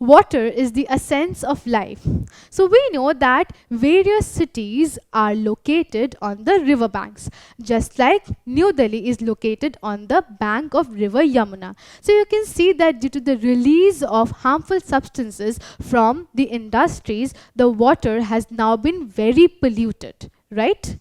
Water is the essence of life. So we know that various cities are located on the riverbanks, just like New Delhi is located on the bank of river Yamuna. So you can see that due to the release of harmful substances from the industries, the water has now been very polluted, right?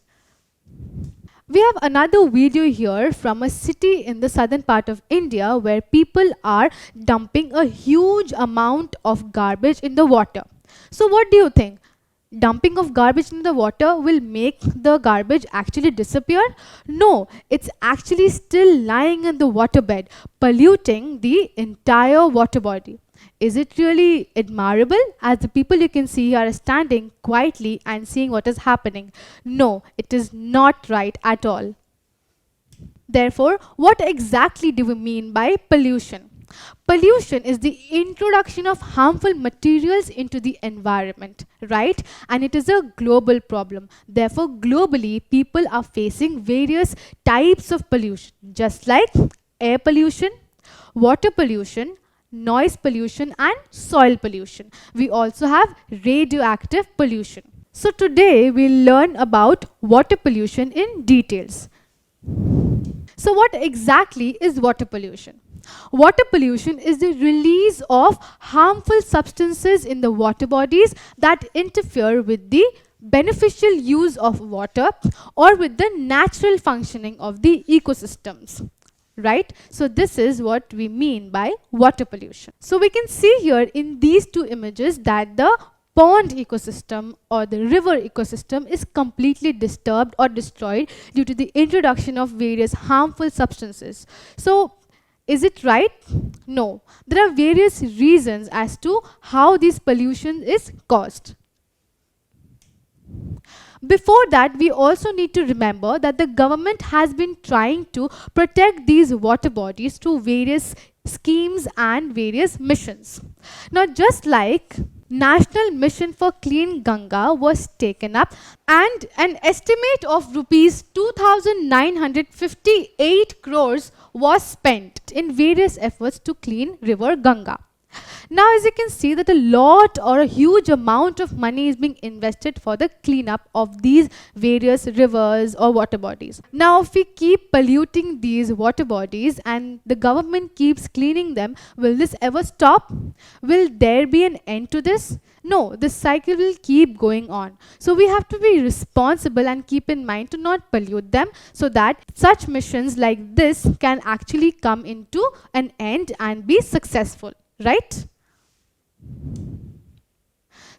We have another video here from a city in the southern part of India where people are dumping a huge amount of garbage in the water. So what do you think? Dumping of garbage in the water will make the garbage actually disappear? No, it's actually still lying in the waterbed, polluting the entire water body. Is it really admirable? As the people you can see here are standing quietly and seeing what is happening. No, it is not right at all. Therefore, what exactly do we mean by pollution? Pollution is the introduction of harmful materials into the environment, right? And it is a global problem. Therefore, globally, people are facing various types of pollution, just like air pollution, water pollution, noise pollution, and soil pollution. We also have radioactive pollution. So today we'll learn about water pollution in details. So what exactly is water pollution? Water pollution is the release of harmful substances in the water bodies that interfere with the beneficial use of water or with the natural functioning of the ecosystems. Right? So this is what we mean by water pollution. So we can see here in these two images that the pond ecosystem or the river ecosystem is completely disturbed or destroyed due to the introduction of various harmful substances. So is it right? No. There are various reasons as to how this pollution is caused. Before that, we also need to remember that the government has been trying to protect these water bodies through various schemes and various missions. Now, just like National Mission for Clean Ganga was taken up and an estimate of rupees 2,958 crores was spent in various efforts to clean river Ganga. Now, as you can see that a lot or a huge amount of money is being invested for the cleanup of these various rivers or water bodies. Now, if we keep polluting these water bodies and the government keeps cleaning them, will this ever stop? Will there be an end to this? No, this cycle will keep going on. So we have to be responsible and keep in mind to not pollute them so that such missions like this can actually come into an end and be successful. Right?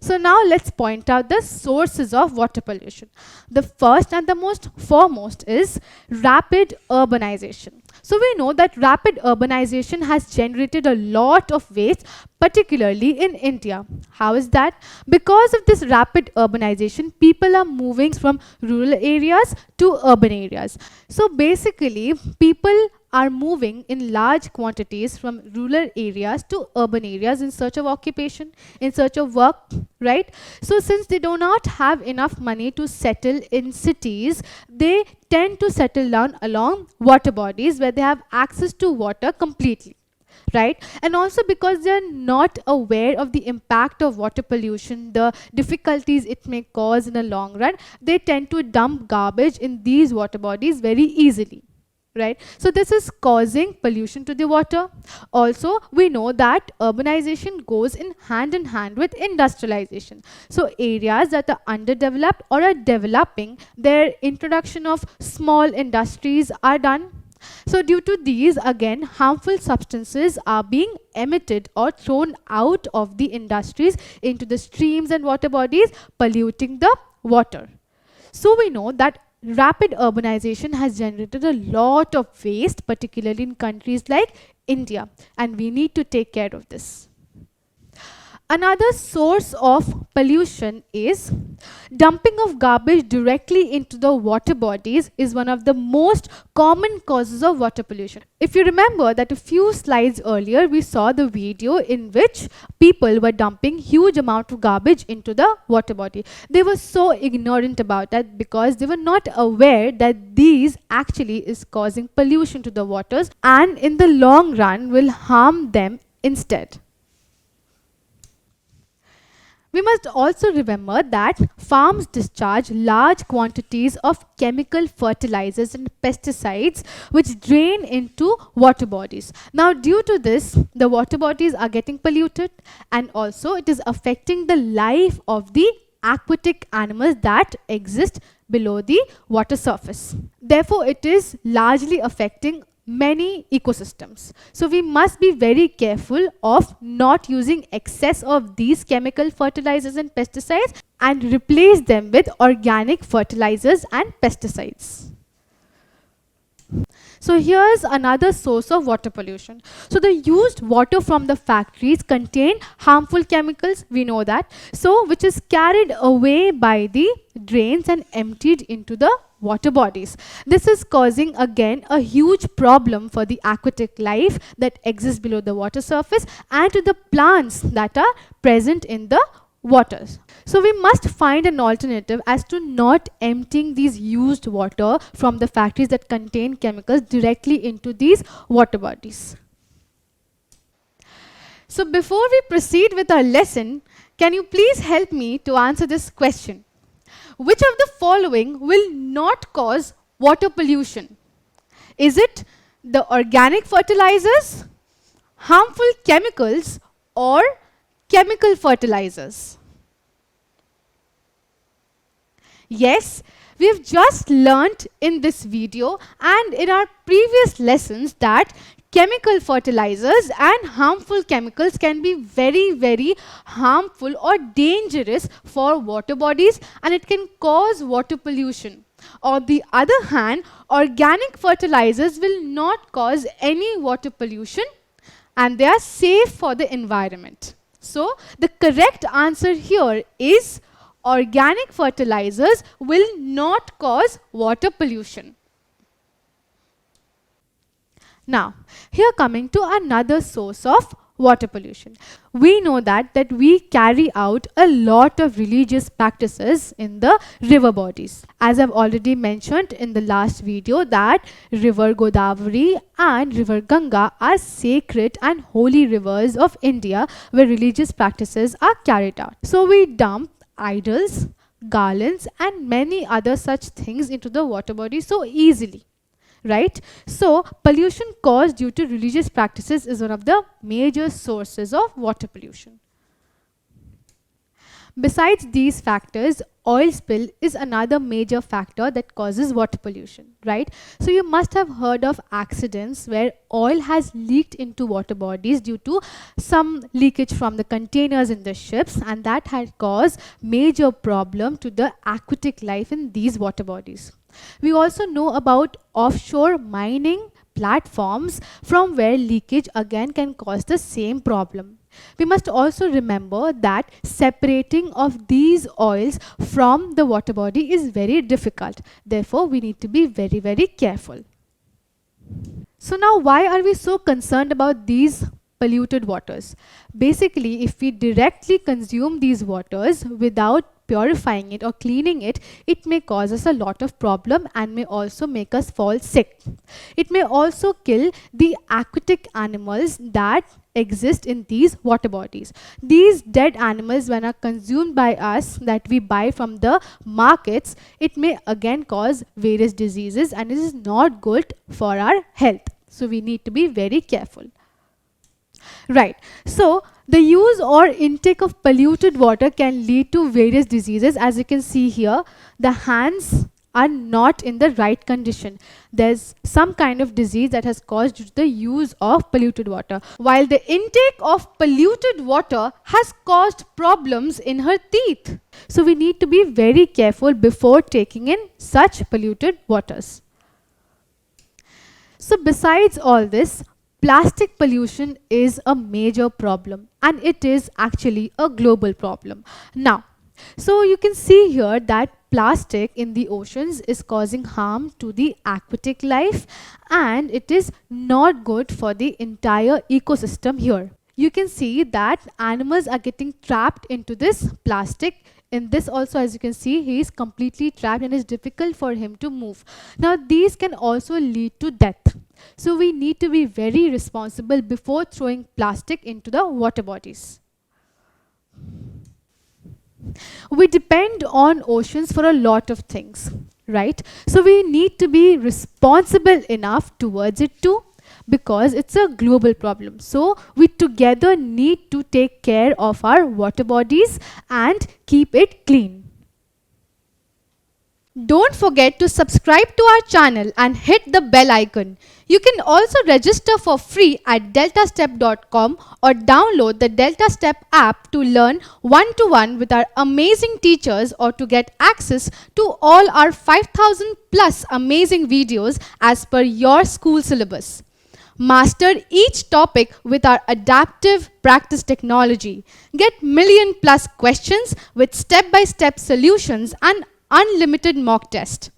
So now let's point out the sources of water pollution. The first and the most foremost is rapid urbanization. So we know that rapid urbanization has generated a lot of waste, particularly in India. How is that? Because of this rapid urbanization, people are moving from rural areas to urban areas. So basically, people are moving in large quantities from rural areas to urban areas in search of occupation, in search of work, right? So since they do not have enough money to settle in cities, they tend to settle down along water bodies where they have access to water completely. Right? And also because they are not aware of the impact of water pollution, the difficulties it may cause in the long run, they tend to dump garbage in these water bodies very easily. Right? So this is causing pollution to the water. Also, we know that urbanization goes in hand with industrialization. So areas that are underdeveloped or are developing, their introduction of small industries are done. So due to these, again, harmful substances are being emitted or thrown out of the industries into the streams and water bodies, polluting the water. So we know that rapid urbanization has generated a lot of waste, particularly in countries like India, and we need to take care of this. Another source of pollution is dumping of garbage directly into the water bodies is one of the most common causes of water pollution. If you remember that a few slides earlier, we saw the video in which people were dumping huge amount of garbage into the water body. They were so ignorant about that because they were not aware that these actually is causing pollution to the waters and in the long run will harm them instead. We must also remember that farms discharge large quantities of chemical fertilizers and pesticides which drain into water bodies. Now, due to this, the water bodies are getting polluted, and also it is affecting the life of the aquatic animals that exist below the water surface. Therefore, it is largely affecting many ecosystems. So we must be very careful of not using excess of these chemical fertilizers and pesticides and replace them with organic fertilizers and pesticides. So here's another source of water pollution. So the used water from the factories contain harmful chemicals, we know that. So which is carried away by the drains and emptied into the water bodies. This is causing again a huge problem for the aquatic life that exists below the water surface and to the plants that are present in the waters. So we must find an alternative as to not emptying these used water from the factories that contain chemicals directly into these water bodies. So before we proceed with our lesson, can you please help me to answer this question? Which of the following will not cause water pollution? Is it the organic fertilizers, harmful chemicals, or chemical fertilizers? Yes, we've just learnt in this video and in our previous lessons that chemical fertilizers and harmful chemicals can be very, very harmful or dangerous for water bodies, and it can cause water pollution. On the other hand, organic fertilizers will not cause any water pollution and they are safe for the environment. So the correct answer here is organic fertilizers will not cause water pollution. Now, here coming to another source of water pollution. We know that we carry out a lot of religious practices in the river bodies. As I've already mentioned in the last video that river Godavari and river Ganga are sacred and holy rivers of India where religious practices are carried out. So we dump idols, garlands and many other such things into the water body so easily, right? So pollution caused due to religious practices is one of the major sources of water pollution. Besides these factors, oil spill is another major factor that causes water pollution, right? So you must have heard of accidents where oil has leaked into water bodies due to some leakage from the containers in the ships, and that had caused major problem to the aquatic life in these water bodies. We also know about offshore mining platforms from where leakage again can cause the same problem. We must also remember that separating of these oils from the water body is very difficult. Therefore, we need to be very, very careful. So now why are we so concerned about these polluted waters? Basically, if we directly consume these waters without purifying it or cleaning it, it may cause us a lot of problem and may also make us fall sick. It may also kill the aquatic animals that exist in these water bodies. These dead animals, when are consumed by us that we buy from the markets, it may again cause various diseases and it is not good for our health. So we need to be very careful. Right. So the use or intake of polluted water can lead to various diseases. As you can see here, the hands are not in the right condition. There's some kind of disease that has caused due to the use of polluted water, while the intake of polluted water has caused problems in her teeth. So we need to be very careful before taking in such polluted waters. So besides all this, plastic pollution is a major problem and it is actually a global problem. Now, so you can see here that plastic in the oceans is causing harm to the aquatic life and it is not good for the entire ecosystem here. You can see that animals are getting trapped into this plastic. In this also, as you can see, he is completely trapped and it's difficult for him to move. Now these can also lead to death. So we need to be very responsible before throwing plastic into the water bodies. We depend on oceans for a lot of things, right? So we need to be responsible enough towards it too, because it's a global problem. So we together need to take care of our water bodies and keep it clean. Don't forget to subscribe to our channel and hit the bell icon. You can also register for free at deltastep.com or download the DeltaStep app to learn one-to-one with our amazing teachers, or to get access to all our 5,000 plus amazing videos as per your school syllabus. Master each topic with our adaptive practice technology. Get million plus questions with step-by-step solutions and unlimited mock test.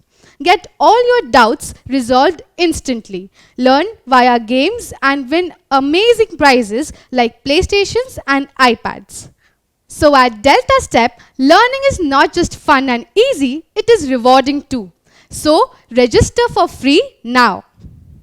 Get all your doubts resolved instantly. Learn via games and win amazing prizes like PlayStations and iPads. So at DeltaStep, learning is not just fun and easy, it is rewarding too. So register for free now.